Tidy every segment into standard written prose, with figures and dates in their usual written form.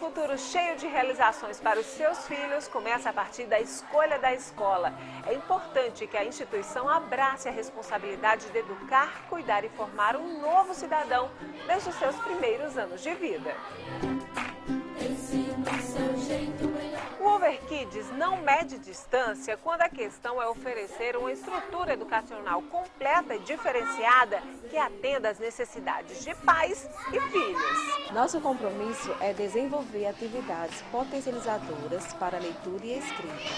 futuro cheio de realizações para os seus filhos começa a partir da escolha da escola. É importante que a instituição abrace a responsabilidade de educar, cuidar e formar um novo cidadão desde os seus primeiros anos de vida. O Overkids não mede distância quando a questão é oferecer uma estrutura educacional completa e diferenciada que atenda às necessidades de pais e filhos. Nosso compromisso é desenvolver atividades potencializadoras para leitura e escrita,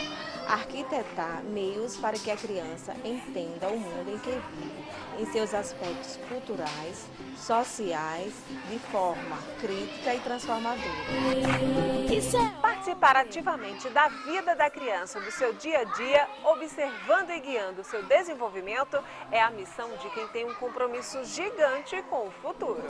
arquitetar meios para que a criança entenda o mundo em que vive, em seus aspectos culturais, sociais, de forma crítica e transformadora. Participar ativamente da vida da criança, do seu dia a dia, observando e guiando o seu desenvolvimento, é a missão de quem tem um compromisso gigante com o futuro.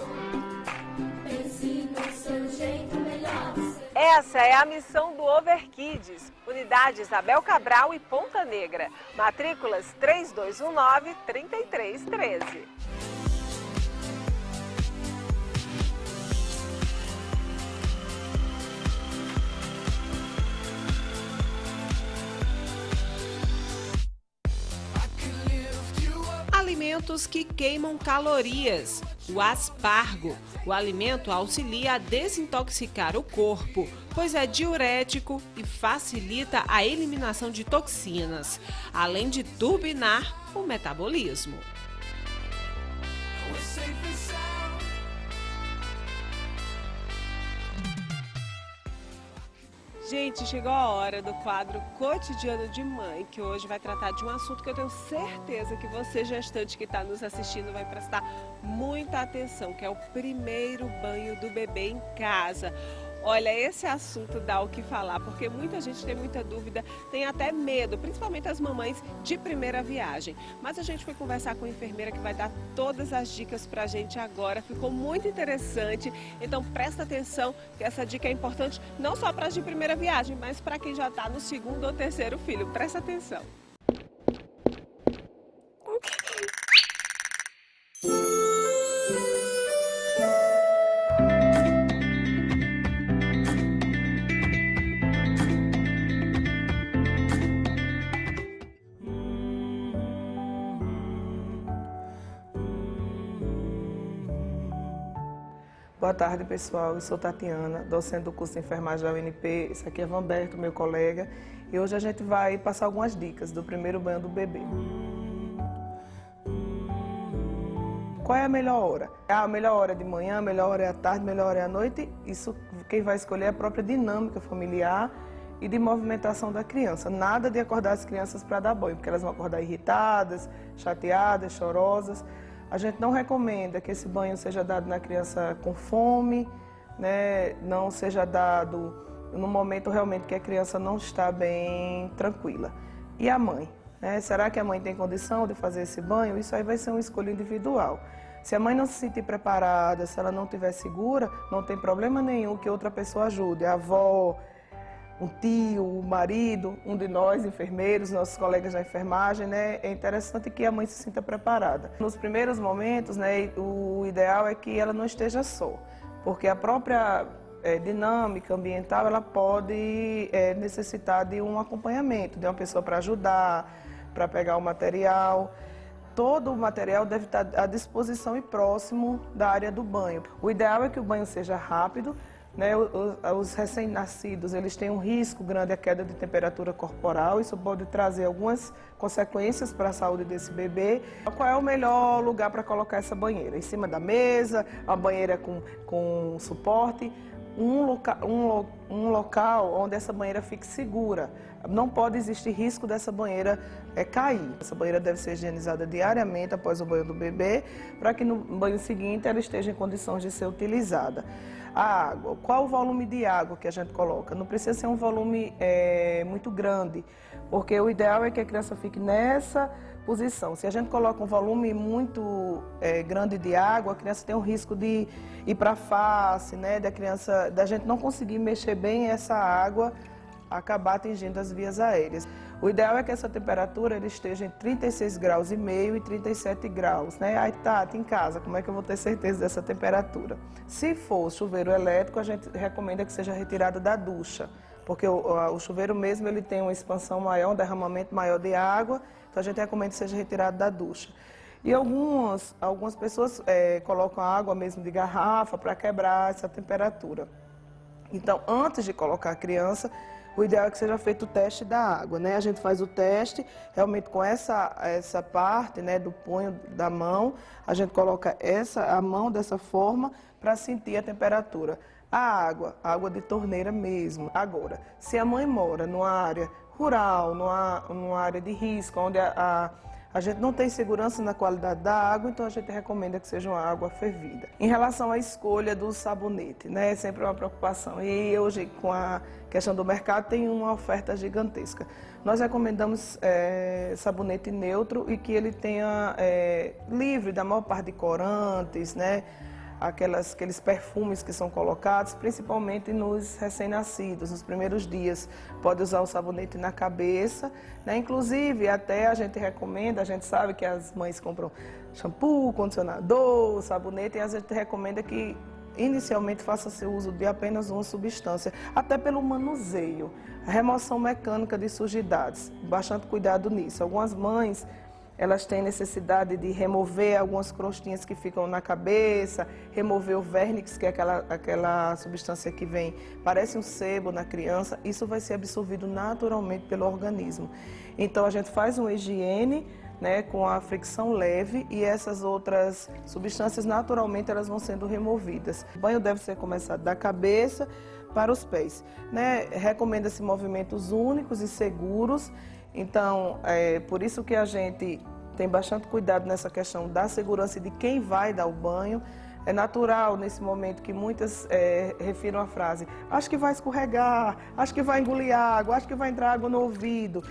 Essa é a missão do Overkids, Unidade Isabel Cabral e Ponta Negra, matrículas 3219-3313. Alimentos que queimam calorias. O aspargo. O alimento auxilia a desintoxicar o corpo, pois é diurético e facilita a eliminação de toxinas, além de turbinar o metabolismo. Gente, chegou a hora do quadro Cotidiano de Mãe, que hoje vai tratar de um assunto que eu tenho certeza que você, gestante que está nos assistindo, vai prestar muita atenção, que é o primeiro banho do bebê em casa. Olha, esse assunto dá o que falar, porque muita gente tem muita dúvida, tem até medo, principalmente as mamães de primeira viagem. Mas a gente foi conversar com a enfermeira que vai dar todas as dicas pra gente agora, ficou muito interessante. Então presta atenção, que essa dica é importante não só para as de primeira viagem, mas para quem já está no segundo ou terceiro filho. Presta atenção. Boa tarde, pessoal. Eu sou Tatiana, docente do curso de enfermagem da UNP. Esse aqui é Vanberto, meu colega. E hoje a gente vai passar algumas dicas do primeiro banho do bebê. Qual é a melhor hora? A melhor hora é de manhã, a melhor hora é à tarde, a melhor hora é à noite. Isso quem vai escolher é a própria dinâmica familiar e de movimentação da criança. Nada de acordar as crianças para dar banho, porque elas vão acordar irritadas, chateadas, chorosas. A gente não recomenda que esse banho seja dado na criança com fome, né? Não seja dado no momento realmente que a criança não está bem tranquila. E a mãe? Né? Será que a mãe tem condição de fazer esse banho? Isso aí vai ser uma escolha individual. Se a mãe não se sentir preparada, se ela não estiver segura, não tem problema nenhum que outra pessoa ajude. A avó, um tio, o marido, um de nós, enfermeiros, nossos colegas da enfermagem, né? É interessante que a mãe se sinta preparada. Nos primeiros momentos, né, o ideal é que ela não esteja só, porque a própria dinâmica ambiental, ela pode necessitar de um acompanhamento, de uma pessoa para ajudar, para pegar o material. Todo o material deve estar à disposição e próximo da área do banho. O ideal é que o banho seja rápido, né? Os recém-nascidos, eles têm um risco grande à queda de temperatura corporal, isso pode trazer algumas consequências para a saúde desse bebê. Qual é o melhor lugar para colocar essa banheira? Em cima da mesa, a banheira com suporte, um local onde essa banheira fique segura. Não pode existir risco dessa banheira cair. Essa banheira deve ser higienizada diariamente após o banho do bebê, para que no banho seguinte ela esteja em condições de ser utilizada. A água, qual o volume de água que a gente coloca? Não precisa ser um volume muito grande, porque o ideal é que a criança fique nessa posição. Se a gente coloca um volume muito grande de água, a criança tem um risco de ir para a face, né? Da gente não conseguir mexer bem essa água, acabar atingindo as vias aéreas. O ideal é que essa temperatura ele esteja em 36 graus e meio e 37 graus, né? Aí tá em casa, como é que eu vou ter certeza dessa temperatura? Se for chuveiro elétrico, a gente recomenda que seja retirado da ducha, porque o chuveiro mesmo ele tem uma expansão maior, um derramamento maior de água, então a gente recomenda que seja retirado da ducha. E algumas pessoas colocam água mesmo de garrafa para quebrar essa temperatura. Então, antes de colocar a criança, o ideal é que seja feito o teste da água, né? A gente faz o teste, realmente com essa parte, né, do punho da mão, a gente coloca a mão dessa forma para sentir a temperatura. A água de torneira mesmo. Agora, se a mãe mora numa área rural, numa área de risco, onde a gente não tem segurança na qualidade da água, então a gente recomenda que seja uma água fervida. Em relação à escolha do sabonete, né, é sempre uma preocupação. E hoje, com a questão do mercado, tem uma oferta gigantesca. Nós recomendamos sabonete neutro e que ele tenha livre da maior parte de corantes, né, aqueles perfumes que são colocados, principalmente nos recém-nascidos, nos primeiros dias. Pode usar o sabonete na cabeça, né? Inclusive, até a gente recomenda, a gente sabe que as mães compram shampoo, condicionador, sabonete, e a gente recomenda que inicialmente faça-se uso de apenas uma substância, até pelo manuseio, a remoção mecânica de sujidades, bastante cuidado nisso. Algumas mães elas têm necessidade de remover algumas crostinhas que ficam na cabeça, remover o vernix, que é aquela substância que vem, parece um sebo na criança, isso vai ser absorvido naturalmente pelo organismo. Então a gente faz uma higiene, né, com a fricção leve e essas outras substâncias naturalmente elas vão sendo removidas. O banho deve ser começado da cabeça para os pés, né? Recomenda-se movimentos únicos e seguros. Então, por isso que a gente tem bastante cuidado nessa questão da segurança de quem vai dar o banho. É natural nesse momento que muitas refiram a frase: acho que vai escorregar, acho que vai engolir água, acho que vai entrar água no ouvido.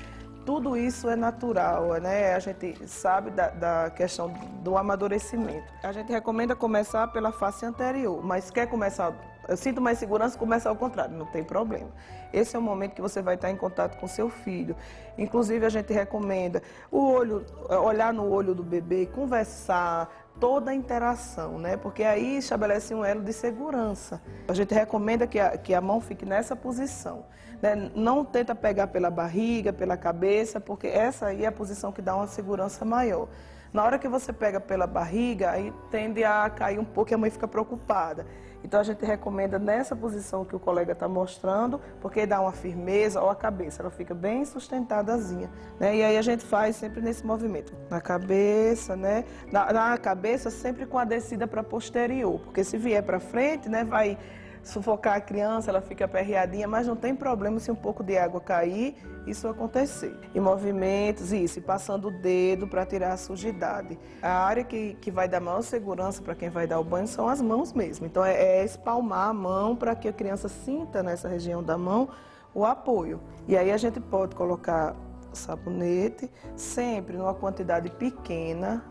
Tudo isso é natural, né? A gente sabe da questão do amadurecimento. A gente recomenda começar pela face anterior, mas quer começar, eu sinto mais segurança, começar ao contrário, não tem problema. Esse é o momento que você vai estar em contato com seu filho. Inclusive, a gente recomenda olhar no olho do bebê, conversar, toda a interação, né? Porque aí estabelece um elo de segurança. A gente recomenda que a mão fique nessa posição, né? Não tenta pegar pela barriga, pela cabeça, porque essa aí é a posição que dá uma segurança maior. Na hora que você pega pela barriga, aí tende a cair um pouco e a mãe fica preocupada. Então a gente recomenda nessa posição que o colega está mostrando, porque dá uma firmeza, ou a cabeça, ela fica bem sustentadazinha, né? E aí a gente faz sempre nesse movimento, na cabeça, né? Na cabeça sempre com a descida para posterior, porque se vier para frente, né, vai sufocar a criança, ela fica aperreadinha, mas não tem problema se um pouco de água cair, isso acontecer. E movimentos, isso, e passando o dedo para tirar a sujidade. A área que vai dar maior segurança para quem vai dar o banho são as mãos mesmo. Então é espalmar a mão para que a criança sinta nessa região da mão o apoio. E aí a gente pode colocar sabonete, sempre numa quantidade pequena,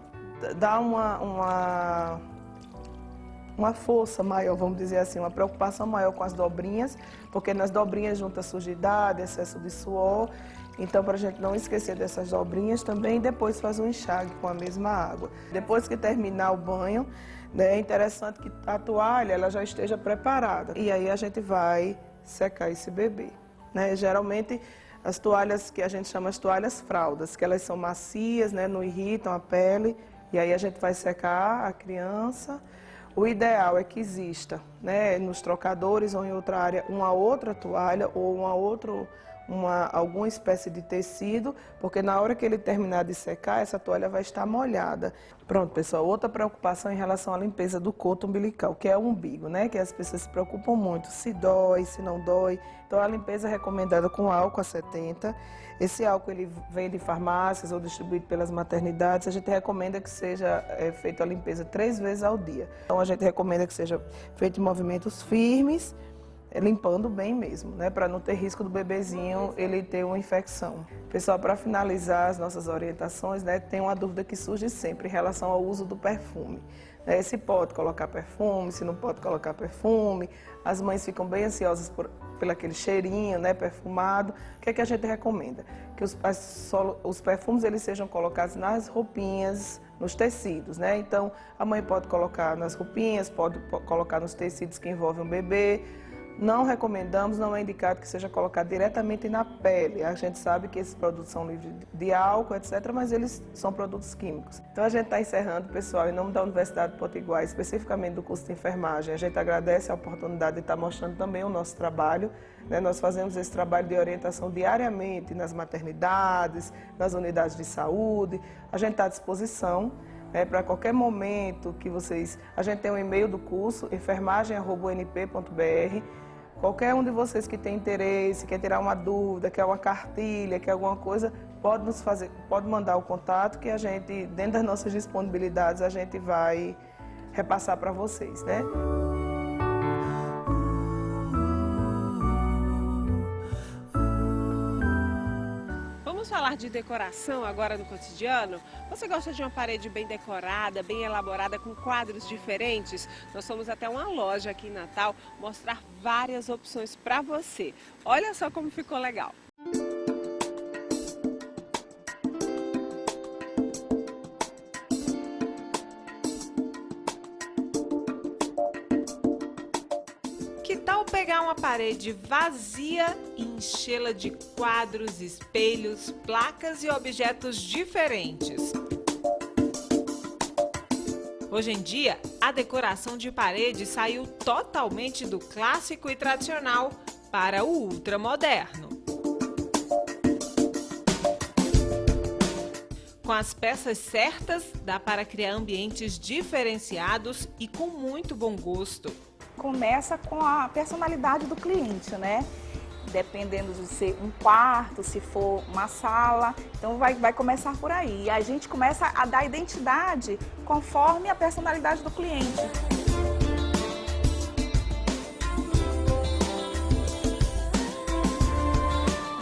dá uma força maior, vamos dizer assim, uma preocupação maior com as dobrinhas, porque nas dobrinhas junta sujidade, excesso de suor. Então, para a gente não esquecer dessas dobrinhas também, depois faz um enxágue com a mesma água. Depois que terminar o banho, né, é interessante que a toalha ela já esteja preparada. E aí a gente vai secar esse bebê, né? Geralmente, as toalhas que a gente chama as toalhas fraldas, que elas são macias, né, não irritam a pele. E aí a gente vai secar a criança. O ideal é que exista, né, nos trocadores ou em outra área, uma outra toalha ou alguma espécie de tecido, porque na hora que ele terminar de secar, essa toalha vai estar molhada. Pronto, pessoal, outra preocupação em relação à limpeza do coto umbilical, que é o umbigo, né, que as pessoas se preocupam muito, se dói, se não dói. Então, a limpeza é recomendada com álcool a 70. Esse álcool ele vem de farmácias ou distribuído pelas maternidades. A gente recomenda que seja feita a limpeza 3 vezes ao dia. Então, a gente recomenda que seja feito em movimentos firmes, limpando bem mesmo, né, para não ter risco do bebezinho ele ter uma infecção. Pessoal, para finalizar as nossas orientações, né, tem uma dúvida que surge sempre em relação ao uso do perfume. Se pode colocar perfume, se não pode colocar perfume. As mães ficam bem ansiosas pelo aquele cheirinho, né, perfumado. O que é que a gente recomenda? Que os perfumes eles sejam colocados nas roupinhas, nos tecidos, né? Então, a mãe pode colocar nas roupinhas, pode colocar nos tecidos que envolvem o bebê. Não recomendamos, não é indicado que seja colocado diretamente na pele. A gente sabe que esses produtos são livres de álcool, etc., mas eles são produtos químicos. Então a gente está encerrando, pessoal, em nome da Universidade Potiguar, especificamente do curso de enfermagem. A gente agradece a oportunidade de estar mostrando também o nosso trabalho, né? Nós fazemos esse trabalho de orientação diariamente nas maternidades, nas unidades de saúde. A gente está à disposição. Para qualquer momento que vocês... A gente tem um e-mail do curso, enfermagem@unp.br. Qualquer um de vocês que tem interesse, quer tirar uma dúvida, quer uma cartilha, quer alguma coisa, pode mandar o contato que a gente, dentro das nossas disponibilidades, a gente vai repassar para vocês, né? Vamos falar de decoração agora no cotidiano? Você gosta de uma parede bem decorada, bem elaborada, com quadros diferentes? Nós fomos até uma loja aqui em Natal mostrar várias opções para você. Olha só como ficou legal. Que tal pegar uma parede vazia e enchê-la de quadros, espelhos, placas e objetos diferentes? Hoje em dia, a decoração de parede saiu totalmente do clássico e tradicional para o ultramoderno. Com as peças certas, dá para criar ambientes diferenciados e com muito bom gosto. Começa com a personalidade do cliente, né? Dependendo de ser um quarto, se for uma sala, então vai começar por aí. E a gente começa a dar identidade conforme a personalidade do cliente.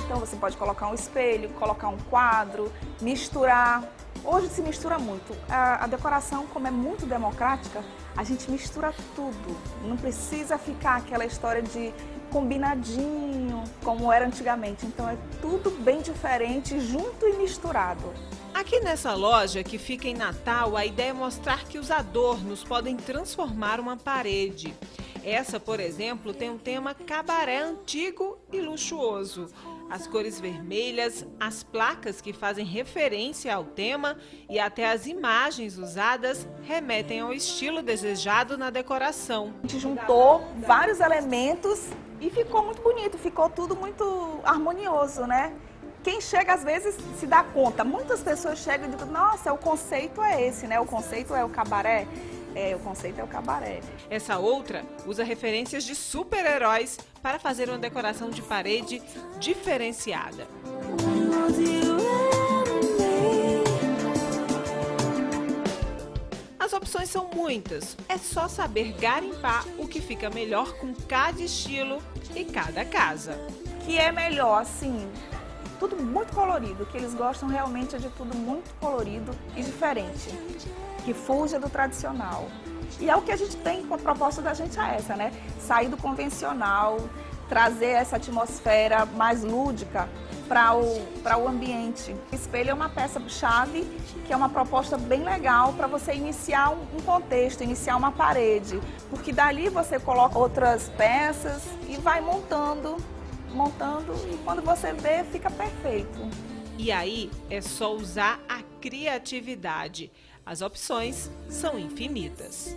Então você pode colocar um espelho, colocar um quadro, misturar. Hoje se mistura muito. A decoração, como é muito democrática, a gente mistura tudo. Não precisa ficar aquela história de combinadinho, como era antigamente. Então é tudo bem diferente, junto e misturado. Aqui nessa loja, que fica em Natal, a ideia é mostrar que os adornos podem transformar uma parede. Essa, por exemplo, tem um tema cabaré antigo e luxuoso. As cores vermelhas, as placas que fazem referência ao tema e até as imagens usadas remetem ao estilo desejado na decoração. A gente juntou vários elementos e ficou muito bonito, ficou tudo muito harmonioso, né? Quem chega às vezes se dá conta, muitas pessoas chegam e dizem, nossa, o conceito é esse, né? O conceito é o cabaré. O conceito é o cabaré. Essa outra usa referências de super-heróis para fazer uma decoração de parede diferenciada. As opções são muitas, é só saber garimpar o que fica melhor com cada estilo e cada casa. Que é melhor, assim, tudo muito colorido, que eles gostam realmente de tudo muito colorido e diferente, que fuja do tradicional. E é o que a gente tem, a proposta da gente é essa, né? Sair do convencional, trazer essa atmosfera mais lúdica para o ambiente. O espelho é uma peça-chave, que é uma proposta bem legal para você iniciar um contexto, iniciar uma parede, porque dali você coloca outras peças e vai montando, e quando você vê, fica perfeito. E aí é só usar a criatividade. As opções são infinitas.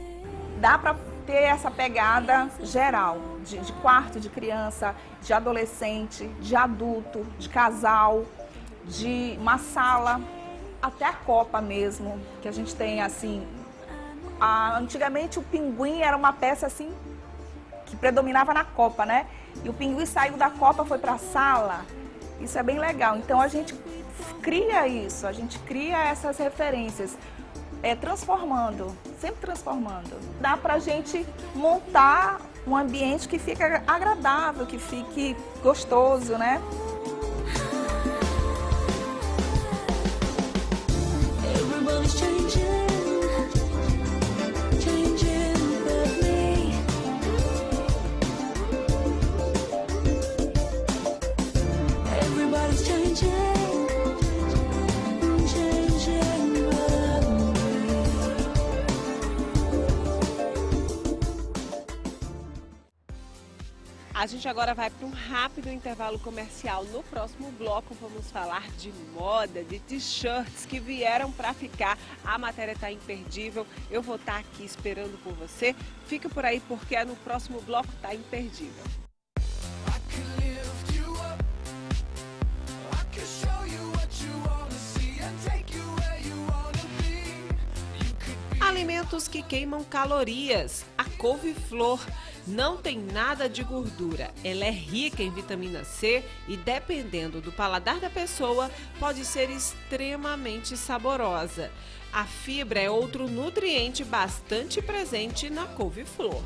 Dá para ter essa pegada geral, de quarto de criança, de adolescente, de adulto, de casal, de uma sala, até a copa mesmo, que a gente tem assim. Antigamente o pinguim era uma peça assim que predominava na copa, né? E o pinguim saiu da copa, foi para a sala. Isso é bem legal. Então a gente cria isso, a gente cria essas referências. Transformando, sempre transformando. Dá pra gente montar um ambiente que fique agradável, que fique gostoso, né? Everybody's changing but me. Everybody's changing but me. A gente agora vai para um rápido intervalo comercial. No próximo bloco vamos falar de moda, de t-shirts que vieram para ficar. A matéria está imperdível. Eu vou estar aqui esperando por você. Fica por aí porque no próximo bloco está imperdível. Alimentos que queimam calorias. A couve-flor não tem nada de gordura. Ela é rica em vitamina C e, dependendo do paladar da pessoa, pode ser extremamente saborosa. A fibra é outro nutriente bastante presente na couve-flor.